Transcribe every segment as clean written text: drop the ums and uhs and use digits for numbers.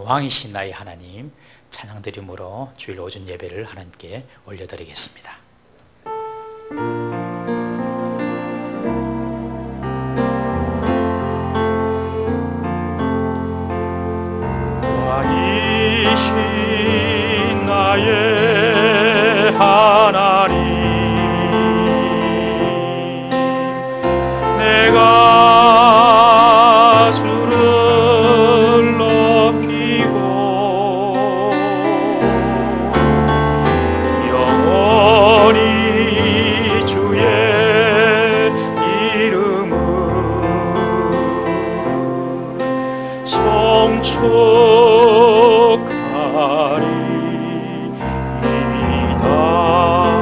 왕이신 나의 하나님 찬양드림으로 주일 오전 예배를 하나님께 올려드리겠습니다. 왕이신 나의 하나님, 내가 주를 높이고 영원히 주의 이름을 송축하리이다.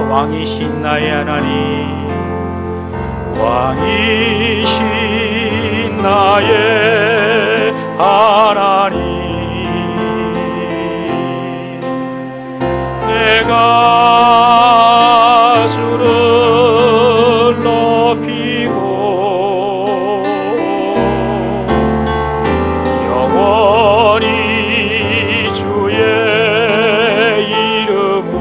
왕이신 나의 하나님, 왕이신 나의 하나님, 내가 주를 높이고 영원히 주의 이름을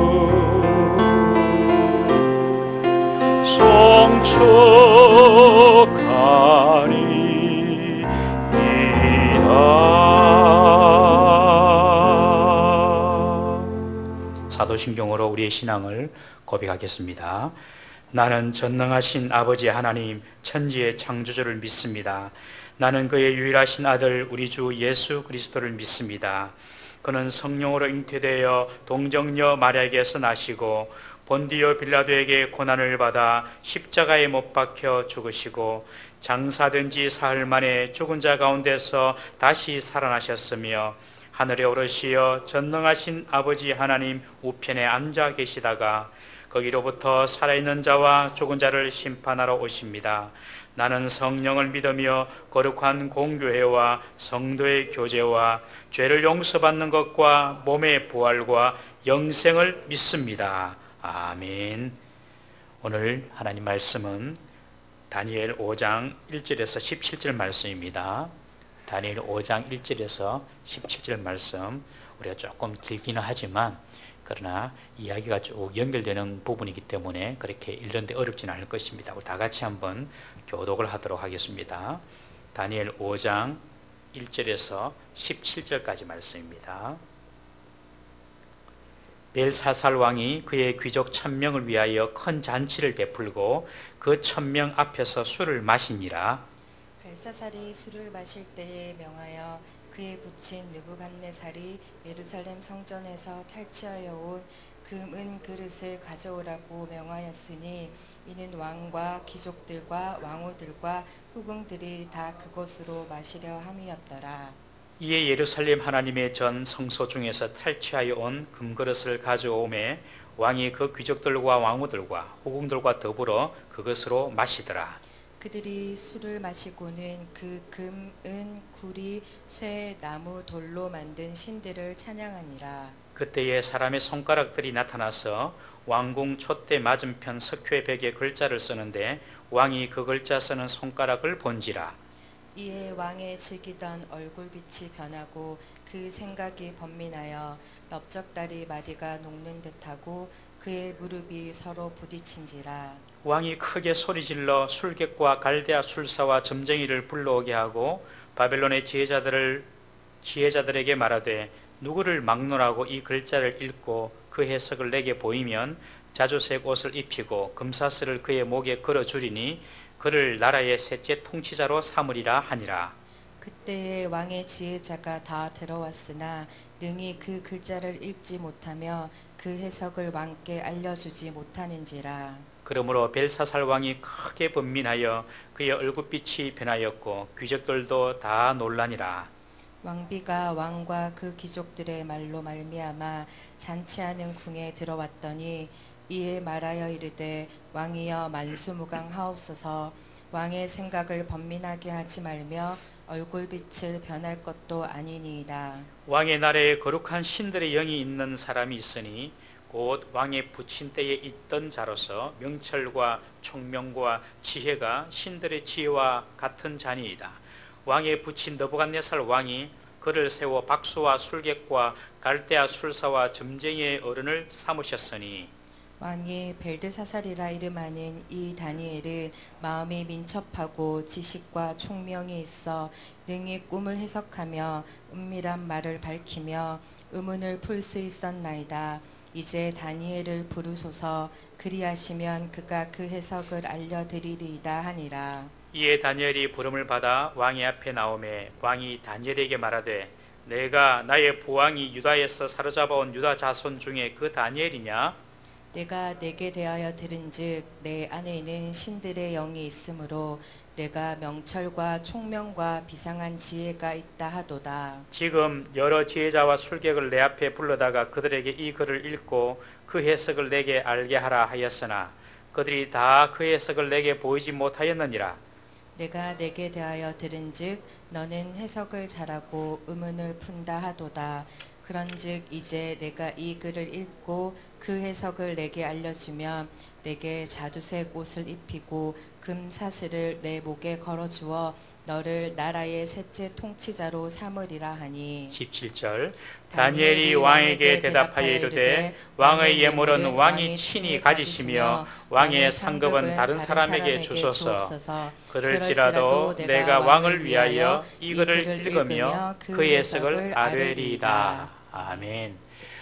송축하리이다. 사도신경으로 우리의 신앙을 고백하겠습니다. 나는 전능하신 아버지 하나님 천지의 창조주를 믿습니다. 나는 그의 유일하신 아들 우리 주 예수 그리스도를 믿습니다. 그는 성령으로 잉태되어 동정녀 마리아에게서 나시고 본디오 빌라도에게 고난을 받아 십자가에 못 박혀 죽으시고 장사된 지 사흘 만에 죽은 자 가운데서 다시 살아나셨으며 하늘에 오르시어 전능하신 아버지 하나님 우편에 앉아 계시다가 거기로부터 살아있는 자와 죽은 자를 심판하러 오십니다. 나는 성령을 믿으며 거룩한 공교회와 성도의 교제와 죄를 용서받는 것과 몸의 부활과 영생을 믿습니다. 아멘. 오늘 하나님 말씀은 다니엘 5장 1절에서 17절 말씀입니다. 다니엘 5장 1절에서 17절 말씀, 우리가 조금 길기는 하지만 그러나 이야기가 쭉 연결되는 부분이기 때문에 그렇게 읽는데 어렵지는 않을 것입니다. 우리 다 같이 한번 교독을 하도록 하겠습니다. 다니엘 5장 1절에서 17절까지 말씀입니다. 벨사살 왕이 그의 귀족 1000명을 위하여 큰 잔치를 베풀고 그 1000명 앞에서 술을 마시니라. 벨사살이 술을 마실 때에 명하여 그의 부친 느부갓네살이 예루살렘 성전에서 탈취하여 온 금, 은 그릇을 가져오라고 명하였으니 이는 왕과 귀족들과 왕후들과 후궁들이 다 그것으로 마시려 함이었더라. 이에 예루살렘 하나님의 전 성소 중에서 탈취하여 온 금그릇을 가져오매 왕이 그 귀족들과 왕후들과 후궁들과 더불어 그것으로 마시더라. 그들이 술을 마시고는 그 금, 은, 구리, 쇠, 나무, 돌로 만든 신들을 찬양하니라. 그때에 사람의 손가락들이 나타나서 왕궁 촛대 맞은편 석회 벽에 글자를 쓰는데 왕이 그 글자 쓰는 손가락을 본지라. 이에 왕의 즐기던 얼굴빛이 변하고 그 생각이 번민하여 넓적다리 마디가 녹는 듯하고 그의 무릎이 서로 부딪힌지라. 왕이 크게 소리질러 술객과 갈대아 술사와 점쟁이를 불러오게 하고 바벨론의 지혜자들에게 말하되 누구를 막론하고 이 글자를 읽고 그 해석을 내게 보이면 자주색 옷을 입히고 금사슬을 그의 목에 걸어주리니 그를 나라의 셋째 통치자로 삼으리라 하니라. 그때에 왕의 지혜자가 다 들어왔으나 능히 그 글자를 읽지 못하며 그 해석을 왕께 알려주지 못하는지라. 그러므로 벨사살 왕이 크게 번민하여 그의 얼굴빛이 변하였고 귀족들도 다 놀라니라. 왕비가 왕과 그 귀족들의 말로 말미암아 잔치하는 궁에 들어왔더니 이에 말하여 이르되 왕이여 만수무강하옵소서. 왕의 생각을 번민하게 하지 말며 얼굴빛을 변할 것도 아니니이다. 왕의 나라에 거룩한 신들의 영이 있는 사람이 있으니 곧 왕의 부친 때에 있던 자로서 명철과 총명과 지혜가 신들의 지혜와 같은 자니이다. 왕의 부친 느부갓네살 왕이 그를 세워 박수와 술객과 갈대아 술사와 점쟁이의 어른을 삼으셨으니 왕이 벨드사살이라 이름하는 이 다니엘은 마음이 민첩하고 지식과 총명이 있어 능히 꿈을 해석하며 은밀한 말을 밝히며 의문을 풀 수 있었나이다. 이제 다니엘을 부르소서. 그리하시면 그가 그 해석을 알려드리리이다 하니라. 이에 다니엘이 부름을 받아 왕의 앞에 나오매 왕이 다니엘에게 말하되 내가 나의 부왕이 유다에서 사로잡아온 유다 자손 중에 그 다니엘이냐? 내가 내게 대하여 들은즉 내 안에는 신들의 영이 있으므로 내가 명철과 총명과 비상한 지혜가 있다 하도다. 지금 여러 지혜자와 술객을 내 앞에 불러다가 그들에게 이 글을 읽고 그 해석을 내게 알게 하라 하였으나 그들이 다 그 해석을 내게 보이지 못하였느니라. 내가 내게 대하여 들은즉 너는 해석을 잘하고 의문을 푼다 하도다. 그런즉 이제 내가 이 글을 읽고 그 해석을 내게 알려주면 내게 자주색 옷을 입히고 금 사슬을 내 목에 걸어주어 너를 나라의 셋째 통치자로 삼으리라 하니. 17절 다니엘이 왕에게 대답하여 이르되 왕의 예물은 왕이 친히 가지시며 왕의 상급은 다른 사람에게 주소서. 그럴지라도 내가 왕을 위하여 이 글을 읽으며 그의 해석을 아뢰리이다. 아멘.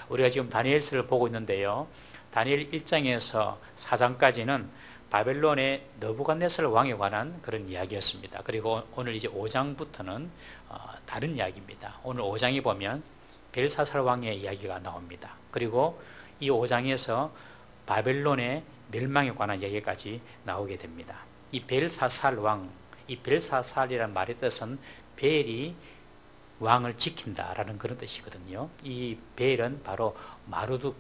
우리가 지금 다니엘서를 보고 있는데요, 다니엘 1장에서 4장까지는 바벨론의 느부갓네살 왕에 관한 그런 이야기였습니다. 그리고 오늘 이제 5장부터는 다른 이야기입니다. 오늘 5장에 보면 벨사살 왕의 이야기가 나옵니다. 그리고 이 5장에서 바벨론의 멸망에 관한 이야기까지 나오게 됩니다. 이 벨사살 왕, 이 벨사살이라는 말의 뜻은 벨이 왕을 지킨다라는 그런 뜻이거든요. 이 벨은 바로 마르둑,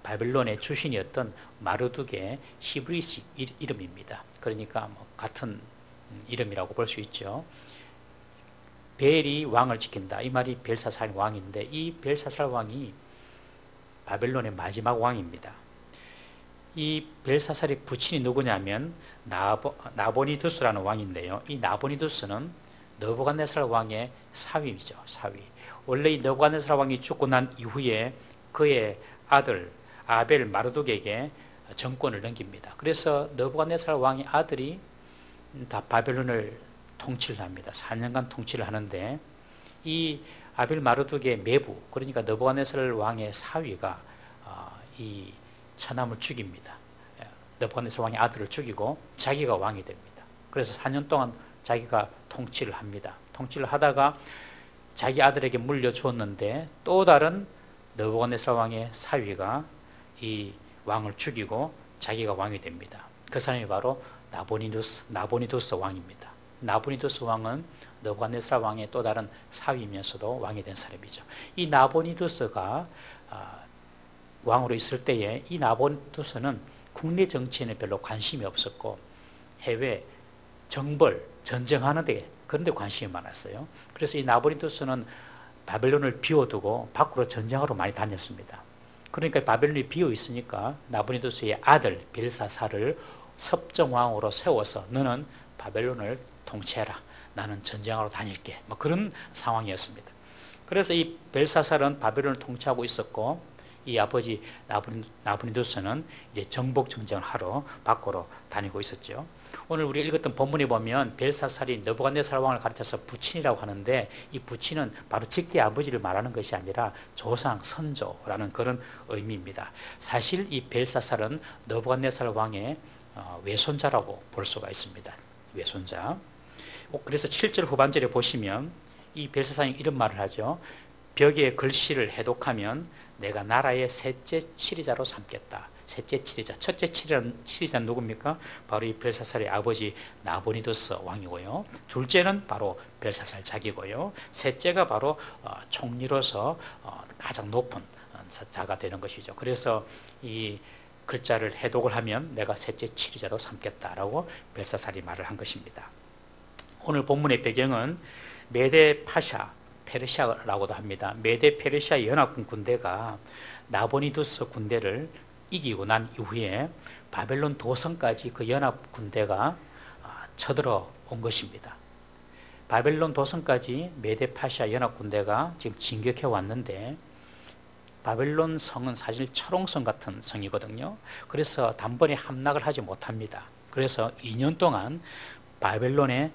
바벨론의 주신이었던 마르둑의 히브리식 이름입니다. 그러니까 같은 이름이라고 볼 수 있죠. 벨이 왕을 지킨다. 이 말이 벨사살 왕인데 이 벨사살 왕이 바벨론의 마지막 왕입니다. 이 벨사살의 부친이 누구냐면 나보니두스라는 왕인데요. 이 나보니두스는 느부갓네살 왕의 사위이죠. 사위. 원래 이 느부갓네살 왕이 죽고 난 이후에 그의 아들 아벨 마르둑에게 정권을 넘깁니다. 그래서 느부갓네살 왕의 아들이 다 바벨론을 통치를 합니다. 4년간 통치를 하는데 이 아벨 마르둑의 매부, 그러니까 느부갓네살 왕의 사위가 이 처남을 죽입니다. 느부갓네살 왕의 아들을 죽이고 자기가 왕이 됩니다. 그래서 4년 동안 자기가 통치를 합니다. 통치를 하다가 자기 아들에게 물려주었는데 또 다른 느부갓네살 왕의 사위가 이 왕을 죽이고 자기가 왕이 됩니다. 그 사람이 바로 나보니두스 왕입니다. 나보니두스 왕은 느부갓네살 왕의 또 다른 사위이면서도 왕이 된 사람이죠. 이 나보니두스가 왕으로 있을 때에 이 나보니두스는 국내 정치에는 별로 관심이 없었고 해외 정벌, 전쟁하는 데 그런 데 관심이 많았어요. 그래서 이 나보니두스는 바벨론을 비워두고 밖으로 전쟁하러 많이 다녔습니다. 그러니까 바벨론이 비어 있으니까 나보니두스의 아들 벨사살을 섭정왕으로 세워서 너는 바벨론을 통치해라. 나는 전쟁하러 다닐게. 뭐 그런 상황이었습니다. 그래서 이 벨사살은 바벨론을 통치하고 있었고 이 아버지 나보니두스는 이제 정복 전쟁을 하러 밖으로 다니고 있었죠. 오늘 우리가 읽었던 본문에 보면 벨사살이 느부갓네살 왕을 가르쳐서 부친이라고 하는데 이 부친은 바로 직계 아버지를 말하는 것이 아니라 조상, 선조라는 그런 의미입니다. 사실 이 벨사살은 느부갓네살 왕의 외손자라고 볼 수가 있습니다. 외손자. 그래서 7절 후반절에 보시면 이 벨사살이 이런 말을 하죠. 벽에 글씨를 해독하면 내가 나라의 셋째 치리자로 삼겠다. 셋째 치리자. 첫째 치리자는 누굽니까? 바로 이 벨사살의 아버지 나보니두스 왕이고요. 둘째는 바로 벨사살 자기고요. 셋째가 바로 총리로서 가장 높은 자가 되는 것이죠. 그래서 이 글자를 해독을 하면 내가 셋째 치리자로 삼겠다라고 벨사살이 말을 한 것입니다. 오늘 본문의 배경은 메데 파샤, 페르시아라고도 합니다. 메데 페르시아 연합군 군대가 나보니두스 군대를 이기고 난 이후에 바벨론 도성까지 그 연합 군대가 쳐들어 온 것입니다. 바벨론 도성까지 메데파시아 연합군대가 지금 진격해 왔는데, 바벨론 성은 사실 철옹성 같은 성이거든요. 그래서 단번에 함락을 하지 못합니다. 그래서 2년 동안 바벨론의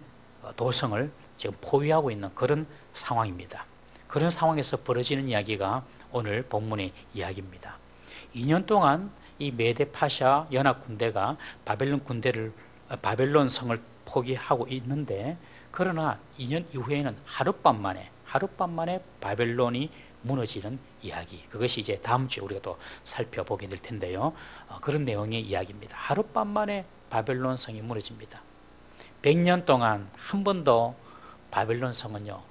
도성을 지금 포위하고 있는 그런 상황입니다. 그런 상황에서 벌어지는 이야기가 오늘 본문의 이야기입니다. 2년 동안 이 메데파시아 연합군대가 바벨론 성을 포기하고 있는데, 그러나 2년 이후에는 하룻밤 만에 바벨론이 무너지는 이야기, 그것이 이제 다음 주에 우리가 또 살펴보게 될 텐데요. 그런 내용의 이야기입니다. 하룻밤 만에 바벨론 성이 무너집니다. 100년 동안 한 번도 바벨론 성은요,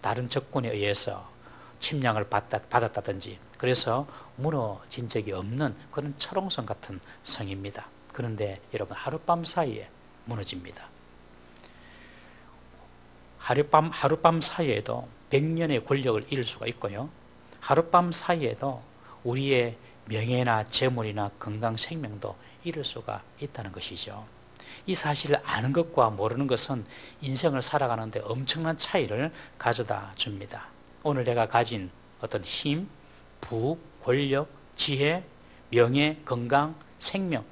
다른 적군에 의해서 침략을 받았다든지 그래서 무너진 적이 없는 그런 철옹성 같은 성입니다. 그런데 여러분, 하룻밤 사이에 무너집니다. 하룻밤 사이에도 100년의 권력을 잃을 수가 있고요, 하룻밤 사이에도 우리의 명예나 재물이나 건강, 생명도 잃을 수가 있다는 것이죠. 이 사실을 아는 것과 모르는 것은 인생을 살아가는데 엄청난 차이를 가져다 줍니다. 오늘 내가 가진 어떤 힘, 부, 권력, 지혜, 명예, 건강, 생명,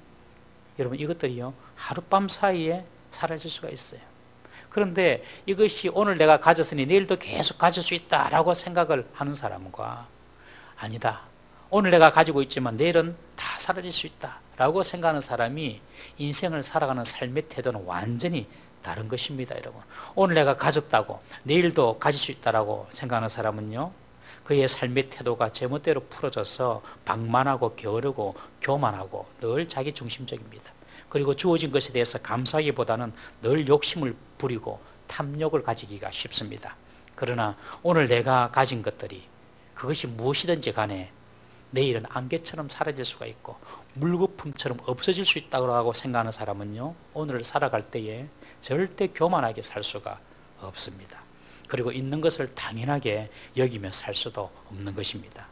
여러분 이것들이요, 하룻밤 사이에 사라질 수가 있어요. 그런데 이것이 오늘 내가 가졌으니 내일도 계속 가질 수 있다라고 생각을 하는 사람과, 아니다, 오늘 내가 가지고 있지만 내일은 다 사라질 수 있다라고 생각하는 사람이 인생을 살아가는 삶의 태도는 완전히 다른 것입니다. 여러분, 오늘 내가 가졌다고 내일도 가질 수 있다라고 생각하는 사람은요, 그의 삶의 태도가 제멋대로 풀어져서 방만하고 게으르고 교만하고 늘 자기 중심적입니다. 그리고 주어진 것에 대해서 감사하기보다는 늘 욕심을 부리고 탐욕을 가지기가 쉽습니다. 그러나 오늘 내가 가진 것들이 그것이 무엇이든지 간에 내일은 안개처럼 사라질 수가 있고 물거품처럼 없어질 수 있다고 생각하는 사람은요, 오늘을 살아갈 때에 절대 교만하게 살 수가 없습니다. 그리고 있는 것을 당연하게 여기며 살 수도 없는 것입니다.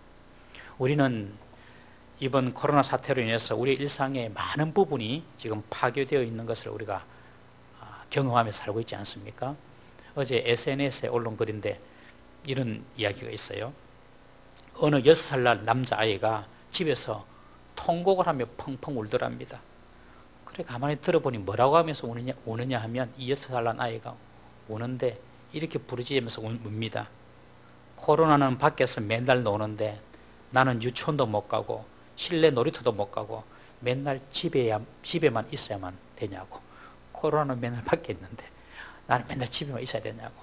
우리는 이번 코로나 사태로 인해서 우리 일상의 많은 부분이 지금 파괴되어 있는 것을 우리가 경험하며 살고 있지 않습니까? 어제 SNS에 올린 글인데 이런 이야기가 있어요. 어느 6살 남자아이가 집에서 통곡을 하며 펑펑 울더랍니다. 그래 가만히 들어보니 뭐라고 하면서 우느냐 하면, 이 6살 아이가 우는데 이렇게 부르짖으면서 웁니다. 코로나는 밖에서 맨날 노는데 나는 유치원도 못 가고 실내 놀이터도 못 가고 맨날 집에만 있어야만 되냐고. 코로나는 맨날 밖에 있는데 나는 맨날 집에만 있어야 되냐고.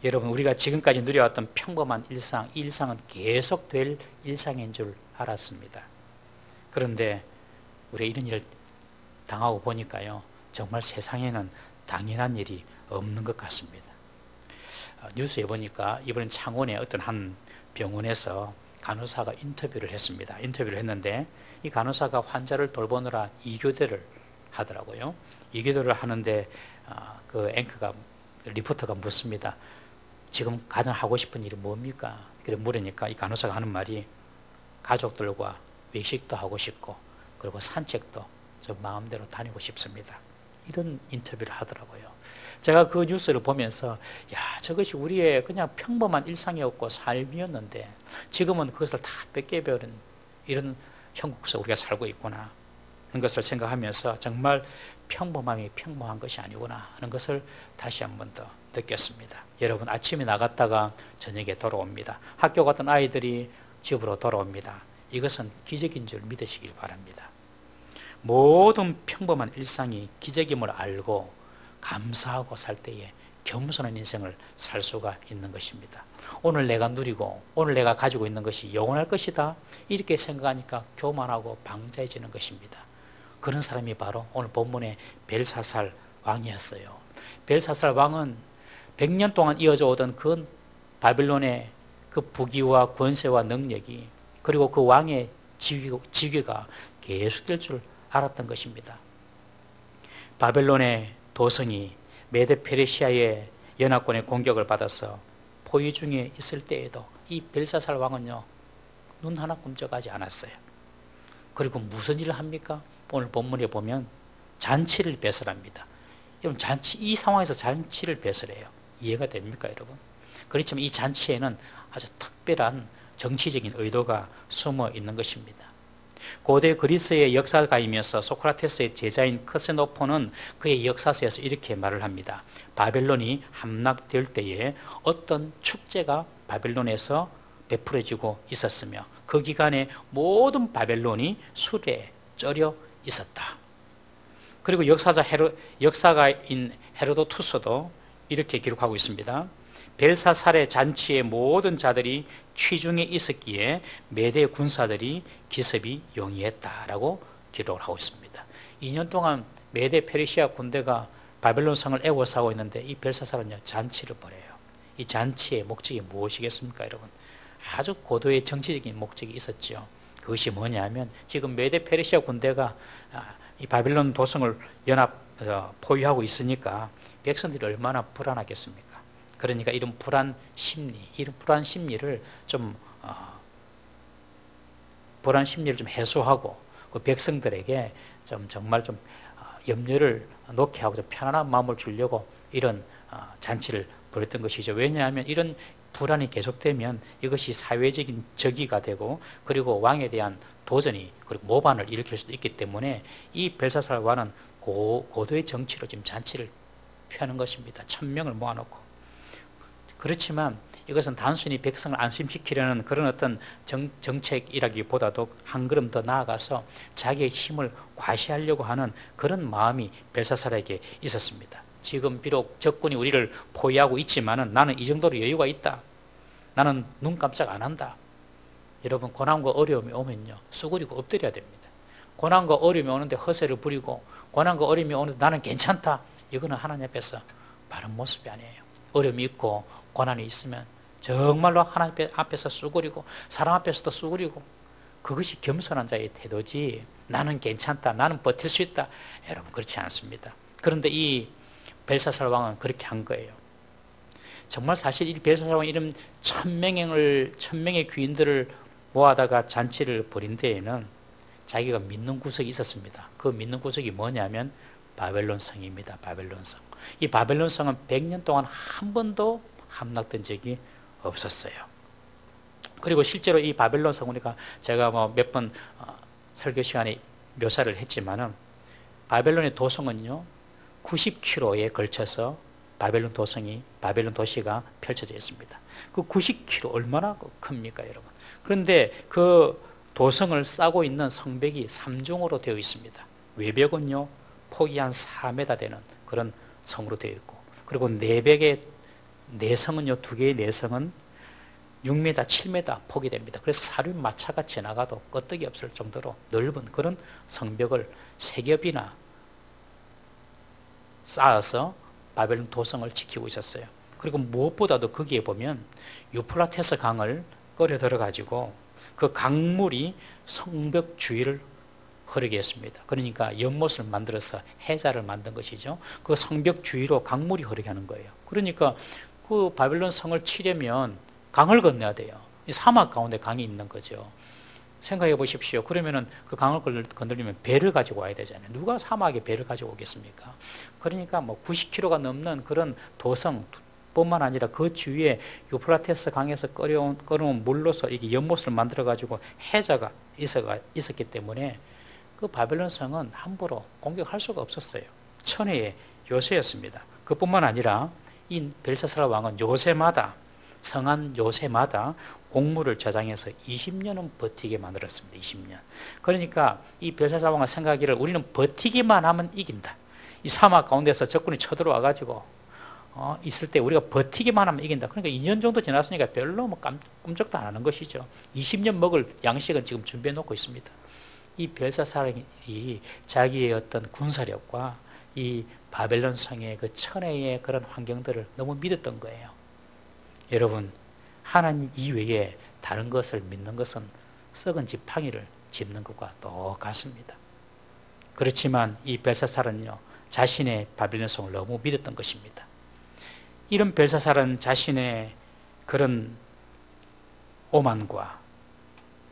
여러분, 우리가 지금까지 누려왔던 평범한 일상, 이 일상은 계속될 일상인 줄 알았습니다. 그런데 우리가 이런 일을 당하고 보니까요, 정말 세상에는 당연한 일이 없는 것 같습니다. 뉴스에 보니까 이번 창원의 어떤 한 병원에서 간호사가 인터뷰를 했습니다. 인터뷰를 했는데 이 간호사가 환자를 돌보느라 2교대를 하더라고요. 2교대를 하는데 그 앵커가, 리포터가 묻습니다. 지금 가장 하고 싶은 일이 뭡니까? 그래 물으니까 이 간호사가 하는 말이, 가족들과 외식도 하고 싶고 그리고 산책도 저 마음대로 다니고 싶습니다. 이런 인터뷰를 하더라고요. 제가 그 뉴스를 보면서, 야, 저것이 우리의 그냥 평범한 일상이었고 삶이었는데 지금은 그것을 다 뺏겨버린 이런 형국에서 우리가 살고 있구나 하는 것을 생각하면서 정말 평범함이 평범한 것이 아니구나 하는 것을 다시 한 번 더 느꼈습니다. 여러분, 아침에 나갔다가 저녁에 돌아옵니다. 학교 갔던 아이들이 집으로 돌아옵니다. 이것은 기적인 줄 믿으시길 바랍니다. 모든 평범한 일상이 기적임을 알고 감사하고 살 때에 겸손한 인생을 살 수가 있는 것입니다. 오늘 내가 누리고 오늘 내가 가지고 있는 것이 영원할 것이다, 이렇게 생각하니까 교만하고 방자해지는 것입니다. 그런 사람이 바로 오늘 본문의 벨사살 왕이었어요. 벨사살 왕은 100년 동안 이어져 오던 그 바빌론의 그 부귀와 권세와 능력이, 그리고 그 왕의 지위가 계속될 줄 알았던 것입니다. 바벨론의 도성이 메데 페르시아의 연합군의 공격을 받아서 포위 중에 있을 때에도 이 벨사살 왕은요, 눈 하나 끔찍하지 않았어요. 그리고 무슨 일을 합니까? 오늘 본문에 보면 잔치를 배설합니다. 여러분, 이 상황에서 잔치를 배설해요. 이해가 됩니까, 여러분? 그렇지만 이 잔치에는 아주 특별한 정치적인 의도가 숨어 있는 것입니다. 고대 그리스의 역사가이면서 소크라테스의 제자인 크세노포는 그의 역사서에서 이렇게 말을 합니다. 바벨론이 함락될 때에 어떤 축제가 바벨론에서 베풀어지고 있었으며 그 기간에 모든 바벨론이 술에 쩔여 있었다. 그리고 역사가인 헤로도투스도 이렇게 기록하고 있습니다. 벨사살의 잔치의 모든 자들이 취중에 있었기에 메대 군사들이 기습이 용이했다라고 기록을 하고 있습니다. 2년 동안 메대 페르시아 군대가 바벨론 성을 애워싸고 있는데 이 벨사살은요, 잔치를 벌여요. 이 잔치의 목적이 무엇이겠습니까, 여러분? 아주 고도의 정치적인 목적이 있었죠. 그것이 뭐냐면 지금 메대 페르시아 군대가 이 바벨론 도성을 포위하고 있으니까 백성들이 얼마나 불안하겠습니까? 그러니까 이런 불안 심리를 좀 해소하고 그 백성들에게 정말 염려를 놓게 하고 좀 편안한 마음을 주려고 이런 잔치를 벌였던 것이죠. 왜냐하면 이런 불안이 계속되면 이것이 사회적인 적이가 되고 그리고 왕에 대한 도전이 그리고 모반을 일으킬 수도 있기 때문에 이 벨사살 왕은 고도의 정치로 지금 잔치를 펴는 것입니다. 1000명을 모아놓고. 그렇지만 이것은 단순히 백성을 안심시키려는 그런 어떤 정책이라기보다도 한 걸음 더 나아가서 자기의 힘을 과시하려고 하는 그런 마음이 벨사살에게 있었습니다. 지금 비록 적군이 우리를 포위하고 있지만 나는 이 정도로 여유가 있다. 나는 눈 깜짝 안 한다. 여러분, 고난과 어려움이 오면요, 수그리고 엎드려야 됩니다. 고난과 어려움이 오는데 허세를 부리고 고난과 어려움이 오는데 나는 괜찮다. 이거는 하나님 앞에서 바른 모습이 아니에요. 어려움이 있고 고난이 있으면 정말로 하나님 앞에서 수그리고 사람 앞에서도 수그리고, 그것이 겸손한 자의 태도지 나는 괜찮다, 나는 버틸 수 있다, 여러분 그렇지 않습니다. 그런데 이 벨사살 왕은 그렇게 한 거예요. 정말 사실 이 벨사살 왕이 이런 1000명의 귀인들을 모아다가 잔치를 벌인 데에는 자기가 믿는 구석이 있었습니다. 그 믿는 구석이 뭐냐면 바벨론 성입니다. 바벨론 성. 이 바벨론 성은 100년 동안 한 번도 함락된 적이 없었어요. 그리고 실제로 이 바벨론 성, 우리가 제가 몇 번 설교 시간에 묘사를 했지만은 바벨론의 도성은요 90km에 걸쳐서 바벨론 도시가 펼쳐져 있습니다. 그 90km 얼마나 큽니까, 여러분? 그런데 그 도성을 싸고 있는 성벽이 3중으로 되어 있습니다. 외벽은요 폭이 한 4m 되는 그런 성으로 되어 있고, 그리고 내성은요, 2개의 내성은 6m, 7m 폭이 됩니다. 그래서 사륜마차가 지나가도 끄떡이 없을 정도로 넓은 그런 성벽을 3겹이나 쌓아서 바벨론 도성을 지키고 있었어요. 그리고 무엇보다도 거기에 보면 유프라테스 강을 끌어 들어가지고 그 강물이 성벽 주위를 흐르게 했습니다. 그러니까 연못을 만들어서 해자를 만든 것이죠. 그 성벽 주위로 강물이 흐르게 하는 거예요. 그러니까 그 바벨론 성을 치려면 강을 건너야 돼요. 이 사막 가운데 강이 있는 거죠. 생각해 보십시오. 그러면은 그 강을 건너려면 배를 가지고 와야 되잖아요. 누가 사막에 배를 가지고 오겠습니까? 그러니까 90km가 넘는 그런 도성뿐만 아니라 그 주위에 유프라테스 강에서 끌어온 물로서 이게 연못을 만들어 가지고 해자가 있었기 때문에 그 바벨론 성은 함부로 공격할 수가 없었어요. 천혜의 요새였습니다. 그뿐만 아니라 이 벨사살 왕은 성한 요새마다 곡물을 저장해서 20년은 버티게 만들었습니다. 20년. 그러니까 이 벨사살 왕은 생각하기를 우리는 버티기만 하면 이긴다. 이 사막 가운데서 적군이 쳐들어와 가지고 있을 때 우리가 버티기만 하면 이긴다. 그러니까 2년 정도 지났으니까 별로 꼼짝도 안 하는 것이죠. 20년 먹을 양식은 지금 준비해 놓고 있습니다. 이 벨사살이 자기의 어떤 군사력과 이 바벨론 성의 그 천혜의 그런 환경들을 너무 믿었던 거예요. 여러분, 하나님 이외에 다른 것을 믿는 것은 썩은 지팡이를 짚는 것과 똑같습니다. 그렇지만 이 벨사살은요 자신의 바벨론 성을 너무 믿었던 것입니다. 이런 벨사살은 자신의 그런 오만과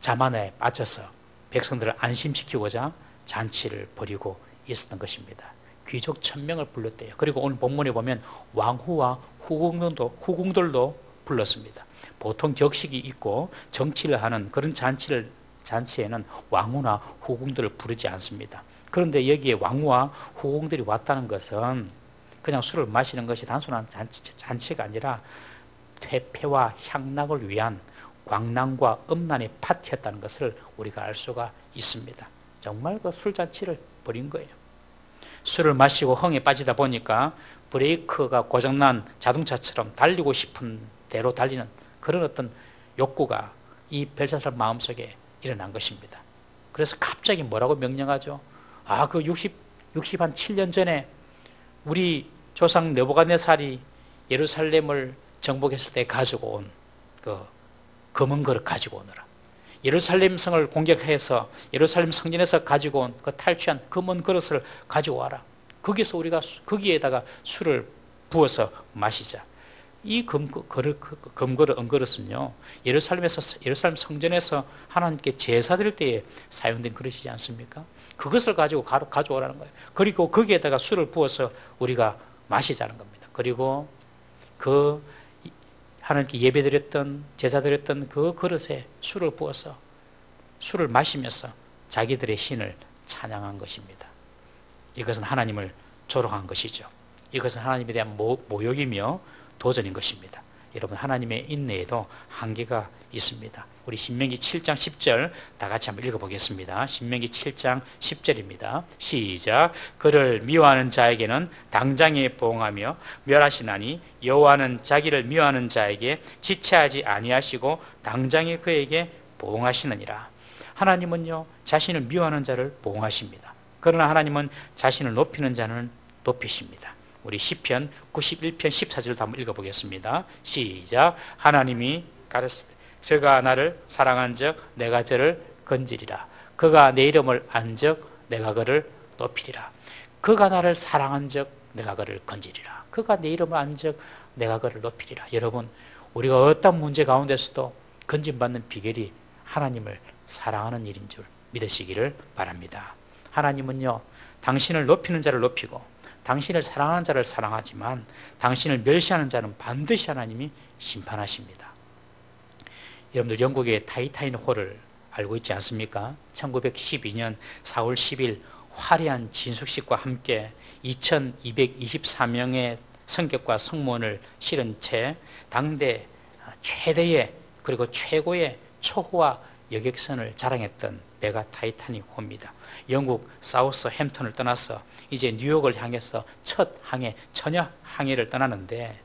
자만에 빠져서 백성들을 안심시키고자 잔치를 벌이고 있었던 것입니다. 귀족 1000명을 불렀대요. 그리고 오늘 본문에 보면 왕후와 후궁들도 불렀습니다. 보통 격식이 있고 정치를 하는 그런 잔치에는 왕후나 후궁들을 부르지 않습니다. 그런데 여기에 왕후와 후궁들이 왔다는 것은 그냥 술을 마시는 것이 단순한 잔치가 아니라 퇴폐와 향락을 위한 광란과 음란의 파티였다는 것을 우리가 알 수가 있습니다. 정말 그 술잔치를 벌인 거예요. 술을 마시고 흥에 빠지다 보니까 브레이크가 고장난 자동차처럼 달리고 싶은 대로 달리는 그런 어떤 욕구가 이 벨사살 마음속에 일어난 것입니다. 그래서 갑자기 뭐라고 명령하죠? 그 67년 전에 우리 조상 느부갓네살이 예루살렘을 정복했을 때 가지고 온 그 검은 그릇 가지고 오너라. 예루살렘 성을 공격해서 예루살렘 성전에서 가지고 온 그 탈취한 검은 그릇을 가지고 와라. 거기서 우리가 거기에다가 술을 부어서 마시자. 이 금그릇, 은그릇은요, 예루살렘 성전에서 하나님께 제사 드릴 때에 사용된 그릇이지 않습니까? 그것을 가지고 가져오라는 거예요. 그리고 거기에다가 술을 부어서 우리가 마시자는 겁니다. 그리고 그 하나님께 예배드렸던, 제사 드렸던 그 그릇에 술을 부어서 술을 마시면서 자기들의 신을 찬양한 것입니다. 이것은 하나님을 조롱한 것이죠. 이것은 하나님에 대한 모욕이며 도전인 것입니다. 여러분, 하나님의 인내에도 한계가 있습니다. 우리 신명기 7장 10절 다 같이 한번 읽어보겠습니다. 신명기 7장 10절입니다. 시작. 그를 미워하는 자에게는 당장에 보응하며 멸하시나니 여호와는 자기를 미워하는 자에게 지체하지 아니하시고 당장에 그에게 보응하시느니라. 하나님은요, 자신을 미워하는 자를 보응하십니다. 그러나 하나님은 자신을 높이는 자는 높이십니다. 우리 시편 91편 14절도 한번 읽어보겠습니다. 시작. 하나님이 가르치되 저가 나를 사랑한즉 내가 저를 건지리라. 그가 내 이름을 안즉 내가 그를 높이리라. 그가 나를 사랑한즉 내가 그를 건지리라. 그가 내 이름을 안즉 내가 그를 높이리라. 여러분, 우리가 어떤 문제 가운데서도 건진받는 비결이 하나님을 사랑하는 일인 줄 믿으시기를 바랍니다. 하나님은요, 당신을 높이는 자를 높이고 당신을 사랑하는 자를 사랑하지만 당신을 멸시하는 자는 반드시 하나님이 심판하십니다. 여러분들 영국의 타이타닉호를 알고 있지 않습니까? 1912년 4월 10일 화려한 진숙식과 함께 2224명의 성격과 성문을 실은 채 당대 최대의 그리고 최고의 초호화 여객선을 자랑했던 배가 타이타닉호입니다. 영국 사우스 햄튼을 떠나서 이제 뉴욕을 향해서 첫 항해, 처녀 항해를 떠나는데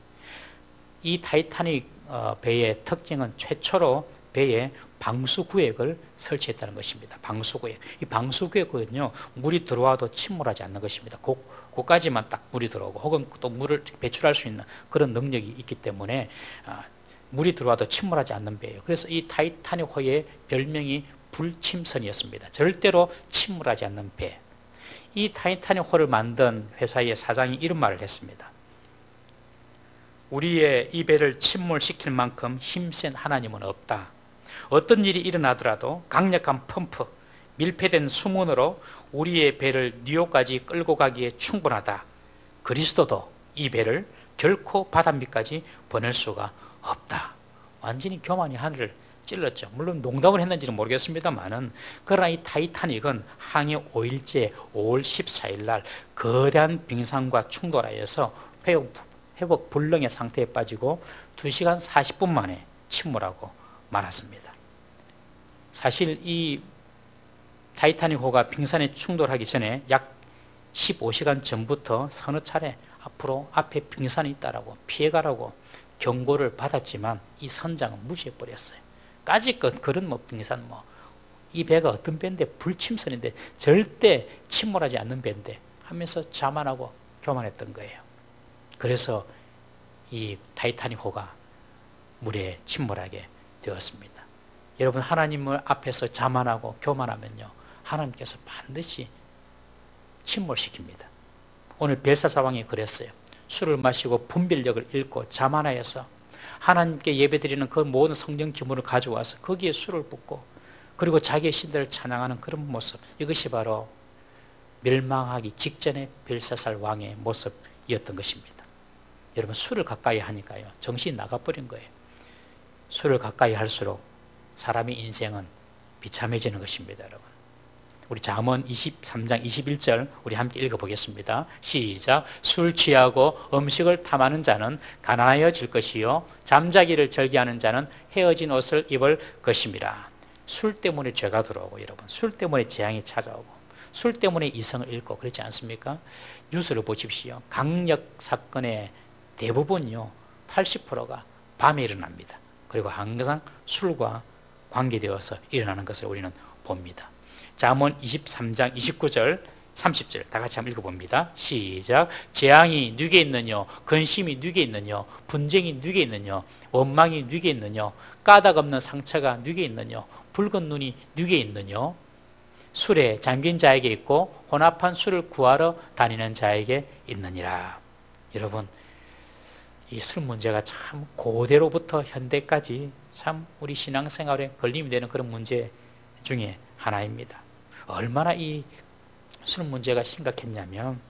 이 타이타닉 배의 특징은 최초로 배에 방수구역을 설치했다는 것입니다. 방수구역. 이 방수구역은요, 물이 들어와도 침몰하지 않는 것입니다. 거기까지만 딱 물이 들어오고 혹은 또 물을 배출할 수 있는 그런 능력이 있기 때문에 물이 들어와도 침몰하지 않는 배예요. 그래서 이 타이타닉호의 별명이 불침선이었습니다. 절대로 침몰하지 않는 배. 이 타이타닉호를 만든 회사의 사장이 이런 말을 했습니다. 우리의 이 배를 침몰시킬 만큼 힘센 하나님은 없다. 어떤 일이 일어나더라도 강력한 펌프, 밀폐된 수문으로 우리의 배를 뉴욕까지 끌고 가기에 충분하다. 그리스도도 이 배를 결코 바닷밑까지 보낼 수가 없다. 완전히 교만이 하늘을 찔렀죠. 물론 농담을 했는지는 모르겠습니다만은, 그러나 이 타이타닉은 항해 5일째 5월 14일 날 거대한 빙산과 충돌하여서 회복 불능의 상태에 빠지고 2시간 40분 만에 침몰하고 말았습니다. 사실 이 타이타닉호가 빙산에 충돌하기 전에 약 15시간 전부터 서너 차례 앞에 빙산이 있다라고 피해가라고 경고를 받았지만 이 선장은 무시해버렸어요. 까짓것 그런 빙산 이 배가 어떤 배인데 불침선인데 절대 침몰하지 않는 배인데 하면서 자만하고 교만했던 거예요. 그래서 이 타이타닉호가 물에 침몰하게 되었습니다. 여러분, 하나님을 앞에서 자만하고 교만하면요, 하나님께서 반드시 침몰시킵니다. 오늘 벨사살 왕이 그랬어요. 술을 마시고 분별력을 잃고 자만하여서 하나님께 예배드리는 그 모든 성령 기물을 가져와서 거기에 술을 붓고 그리고 자기의 신들을 찬양하는 그런 모습, 이것이 바로 멸망하기 직전의 벨사살 왕의 모습이었던 것입니다. 여러분, 술을 가까이 하니까요, 정신이 나가버린 거예요. 술을 가까이 할수록 사람의 인생은 비참해지는 것입니다. 여러분, 우리 잠언 23장 21절 우리 함께 읽어보겠습니다. 시작. 술 취하고 음식을 탐하는 자는 가난하여질 것이요 잠자기를 즐겨하는 자는 헤어진 옷을 입을 것입니다. 술 때문에 죄가 들어오고, 여러분, 술 때문에 재앙이 찾아오고, 술 때문에 이성을 잃고 그렇지 않습니까? 뉴스를 보십시오. 강력 사건의 대부분요 80%가 밤에 일어납니다. 그리고 항상 술과 관계되어서 일어나는 것을 우리는 봅니다. 잠언 23장 29절 30절 다 같이 한번 읽어봅니다. 시작. 재앙이 누게 있느뇨, 근심이 누게 있느뇨, 분쟁이 누게 있느뇨, 원망이 누게 있느뇨, 까닭 없는 상처가 누게 있느뇨, 붉은 눈이 누게 있느뇨. 술에 잠긴 자에게 있고 혼합한 술을 구하러 다니는 자에게 있느니라. 여러분, 이 술 문제가 참 고대로부터 현대까지 참 우리 신앙생활에 걸림이 되는 그런 문제 중에 하나입니다. 얼마나 이 술 문제가 심각했냐면,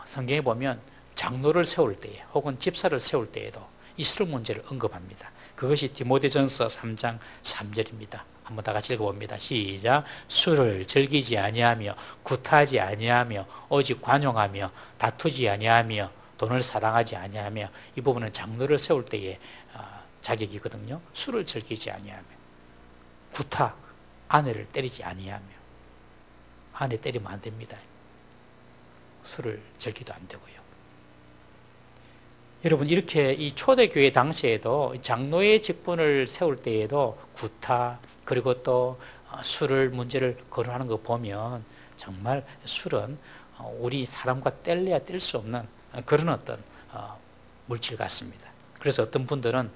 성경에 보면 장로를 세울 때에 혹은 집사를 세울 때에도 이 술 문제를 언급합니다. 그것이 디모데전서 3장 3절입니다. 한번 다 같이 읽어봅니다. 시작. 술을 즐기지 아니하며 구타하지 아니하며 오직 관용하며 다투지 아니하며 돈을 사랑하지 아니하며. 이 부분은 장로를 세울 때의 자격이거든요. 술을 즐기지 아니하며, 구타, 아내를 때리지 아니하며. 아내 때리면 안 됩니다. 술을 즐기도 안 되고요. 여러분, 이렇게 이 초대교회 당시에도 장로의 직분을 세울 때에도 구타, 그리고 또 술을 문제를 거론하는 거 보면 정말 술은 우리 사람과 뗄래야 뗄 수 없는 그런 어떤 물질 같습니다. 그래서 어떤 분들은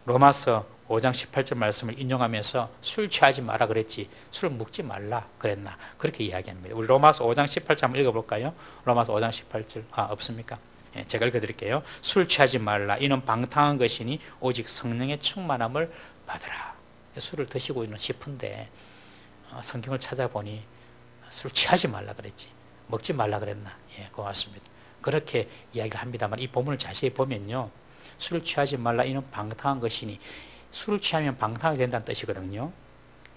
로마서 5장 18절 말씀을 인용하면서 술 취하지 마라 그랬지 술 먹지 말라 그랬나, 그렇게 이야기합니다. 우리 로마서 5장 18절 한번 읽어볼까요? 로마서 5장 18절 없습니까? 예, 제가 읽어드릴게요. 술 취하지 말라. 이는 방탕한 것이니 오직 성령의 충만함을 받으라. 술을 드시고 있는 싶은데 성경을 찾아보니 술 취하지 말라 그랬지 먹지 말라 그랬나. 예, 고맙습니다. 그렇게 이야기를 합니다만, 이 본문을 자세히 보면요, 술을 취하지 말라. 이는 방탕한 것이니, 술을 취하면 방탕이 된다는 뜻이거든요.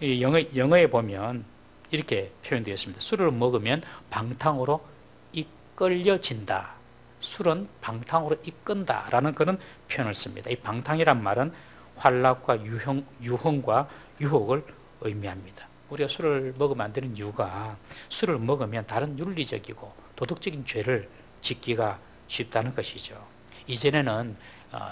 영어에 보면 이렇게 표현되어 있습니다. 술을 먹으면 방탕으로 이끌려진다. 술은 방탕으로 이끈다라는 그런 표현을 씁니다. 이 방탕이란 말은 환락과 유흥과 유혹을 의미합니다. 우리가 술을 먹으면 안 되는 이유가, 술을 먹으면 다른 윤리적이고 도덕적인 죄를 짓기가 쉽다는 것이죠. 이전에는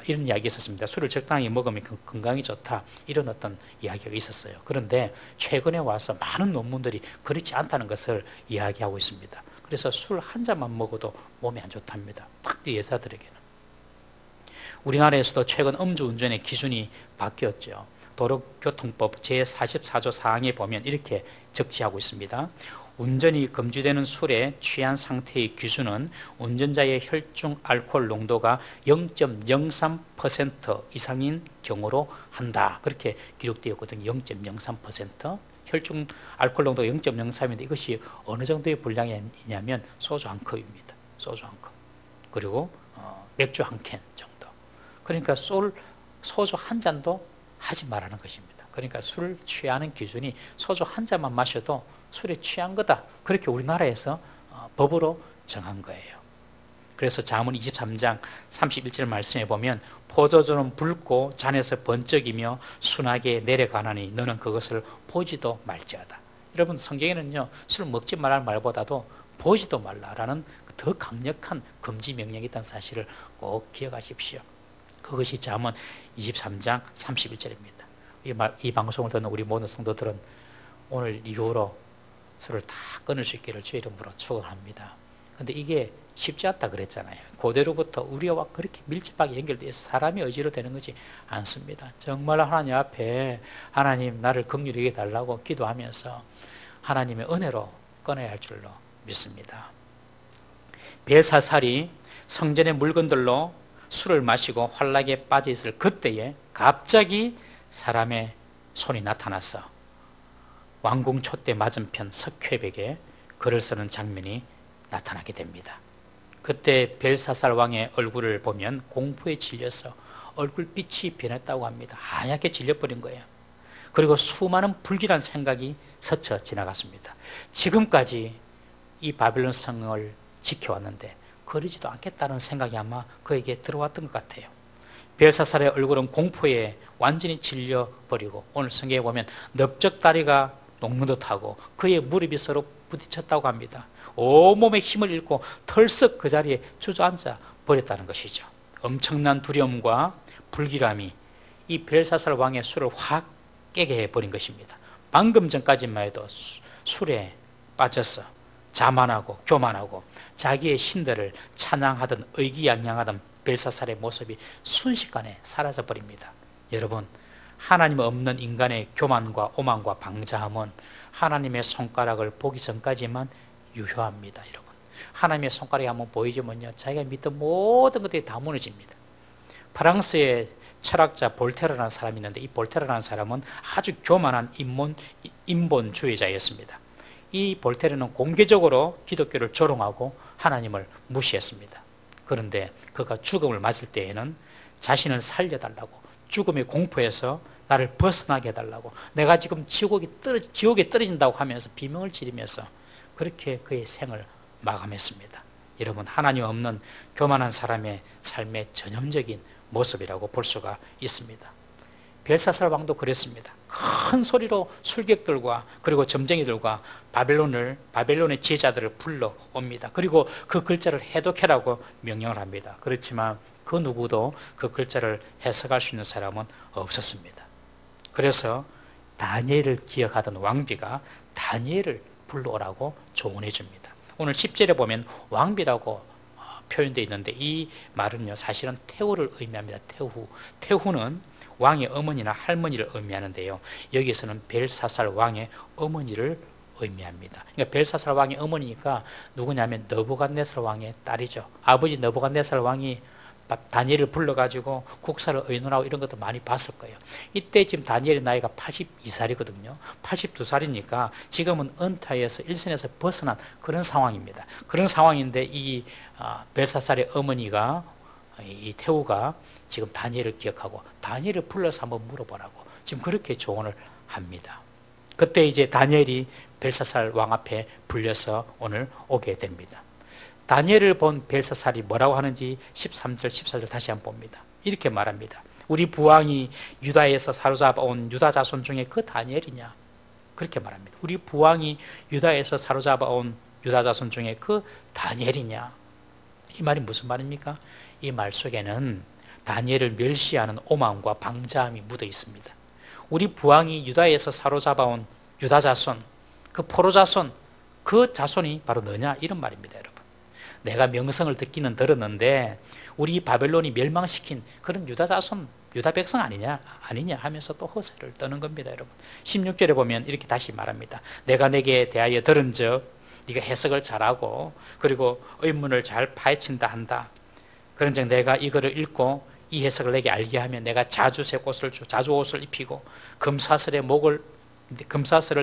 이런 이야기가 있었습니다. 술을 적당히 먹으면 건강이 좋다, 이런 어떤 이야기가 있었어요. 그런데 최근에 와서 많은 논문들이 그렇지 않다는 것을 이야기하고 있습니다. 그래서 술 한 잔만 먹어도 몸에 안 좋답니다. 특히 여자들에게는. 우리나라에서도 최근 음주운전의 기준이 바뀌었죠. 도로교통법 제44조 4항에 보면 이렇게 적시하고 있습니다. 운전이 금지되는 술에 취한 상태의 기준은 운전자의 혈중 알코올 농도가 0.03% 이상인 경우로 한다. 그렇게 기록되었거든요. 0.03%. 혈중 알코올 농도가 0.03인데 이것이 어느 정도의 분량이냐면 소주 한 컵입니다. 소주 한 컵. 그리고 맥주 한 캔 정도. 그러니까 소주 한 잔도 하지 말라는 것입니다. 그러니까 술 취하는 기준이 소주 한 잔만 마셔도 술에 취한 거다. 그렇게 우리나라에서 법으로 정한 거예요. 그래서 잠언 23장 31절 말씀에 보면 포도주는 붉고 잔에서 번쩍이며 순하게 내려가나니 너는 그것을 보지도 말지어다. 여러분, 성경에는요, 술 먹지 말라는 말보다도 보지도 말라라는 더 강력한 금지 명령이 있다는 사실을 꼭 기억하십시오. 그것이 잠언 23장 31절입니다. 이 방송을 듣는 우리 모든 성도들은 오늘 이후로 술을 다 끊을 수 있기를 주의 이름으로 축원합니다. 그런데 이게 쉽지 않다 그랬잖아요. 고대로부터 우리와 그렇게 밀접하게 연결돼서 사람의 의지로 되는 것이 않습니다. 정말 하나님 앞에 하나님 나를 긍휼히 여겨달라고 기도하면서 하나님의 은혜로 끊어야 할 줄로 믿습니다. 벨사살이 성전의 물건들로 술을 마시고 환락에 빠져 있을 그때에 갑자기 사람의 손이 나타나서 왕궁 촛대 맞은편 석회벽에 글을 쓰는 장면이 나타나게 됩니다. 그때 벨사살 왕의 얼굴을 보면 공포에 질려서 얼굴빛이 변했다고 합니다. 하얗게 질려버린 거예요. 그리고 수많은 불길한 생각이 스쳐 지나갔습니다. 지금까지 이 바벨론 성을 지켜왔는데 그러지도 않겠다는 생각이 아마 그에게 들어왔던 것 같아요. 벨사살의 얼굴은 공포에 완전히 질려버리고 오늘 성경에 보면 넓적다리가 녹는 듯하고 그의 무릎이 서로 부딪혔다고 합니다. 온몸에 힘을 잃고 털썩 그 자리에 주저앉아 버렸다는 것이죠. 엄청난 두려움과 불길함이 이 벨사살 왕의 술을 확 깨게 해버린 것입니다. 방금 전까지만 해도 술에 빠져서 자만하고 교만하고 자기의 신들을 찬양하던 의기양양하던 벨사살의 모습이 순식간에 사라져버립니다. 여러분, 하나님 없는 인간의 교만과 오만과 방자함은 하나님의 손가락을 보기 전까지만 유효합니다. 여러분, 하나님의 손가락이 한번 보이지면요, 자기가 믿던 모든 것들이 다 무너집니다. 프랑스의 철학자 볼테르라는 사람이 있는데 이 볼테르라는 사람은 아주 교만한 인본주의자였습니다. 이 볼테르는 공개적으로 기독교를 조롱하고 하나님을 무시했습니다. 그런데 그가 죽음을 맞을 때에는 자신을 살려달라고, 죽음의 공포에서 나를 벗어나게 해달라고, 내가 지금 지옥에 떨어진다고 하면서 비명을 지르면서 그렇게 그의 생을 마감했습니다. 여러분, 하나님 없는 교만한 사람의 삶의 전형적인 모습이라고 볼 수가 있습니다. 벨사살 왕도 그랬습니다. 큰 소리로 술객들과 그리고 점쟁이들과 바벨론의 제자들을 불러옵니다. 그리고 그 글자를 해독해라고 명령을 합니다. 그렇지만 그 누구도 그 글자를 해석할 수 있는 사람은 없었습니다. 그래서 다니엘을 기억하던 왕비가 다니엘을 불러오라고 조언해 줍니다. 오늘 10절에 보면 왕비라고 표현되어 있는데 이 말은요, 사실은 태후를 의미합니다. 태후는 왕의 어머니나 할머니를 의미하는데요, 여기서는 벨사살 왕의 어머니를 의미합니다. 그러니까 벨사살 왕의 어머니가 누구냐면 느부갓네살 왕의 딸이죠. 아버지 느부갓네살 왕이 다니엘을 불러가지고 국사를 의논하고 이런 것도 많이 봤을 거예요. 이때 지금 다니엘의 나이가 82살이거든요. 82살이니까 지금은 은퇴해서 일선에서 벗어난 그런 상황입니다. 그런 상황인데 이 벨사살의 어머니가, 이 태후가 지금 다니엘을 기억하고 다니엘을 불러서 한번 물어보라고 지금 그렇게 조언을 합니다. 그때 이제 다니엘이 벨사살 왕 앞에 불려서 오늘 오게 됩니다. 다니엘을 본 벨사살이 뭐라고 하는지 13절, 14절 다시 한번 봅니다. 이렇게 말합니다. 우리 부왕이 유다에서 사로잡아온 유다 자손 중에 그 다니엘이냐? 그렇게 말합니다. 우리 부왕이 유다에서 사로잡아온 유다 자손 중에 그 다니엘이냐? 이 말이 무슨 말입니까? 이 말 속에는 다니엘을 멸시하는 오만과 방자함이 묻어 있습니다. 우리 부왕이 유다에서 사로잡아온 유다 자손, 그 포로 자손, 그 자손이 바로 너냐? 이런 말입니다, 여러분. 내가 명성을 듣기는 들었는데 우리 바벨론이 멸망시킨 그런 유다 자손, 유다 백성 아니냐 하면서 또 허세를 떠는 겁니다, 여러분. 16절에 보면 이렇게 다시 말합니다. 내가 내게 대하여 들은 즉 네가 해석을 잘하고 그리고 의문을 잘 파헤친다 한다. 그런즉 내가 이거를 읽고 이 해석을 내게 알게 하면 내가 자주 옷을 입히고 금사슬을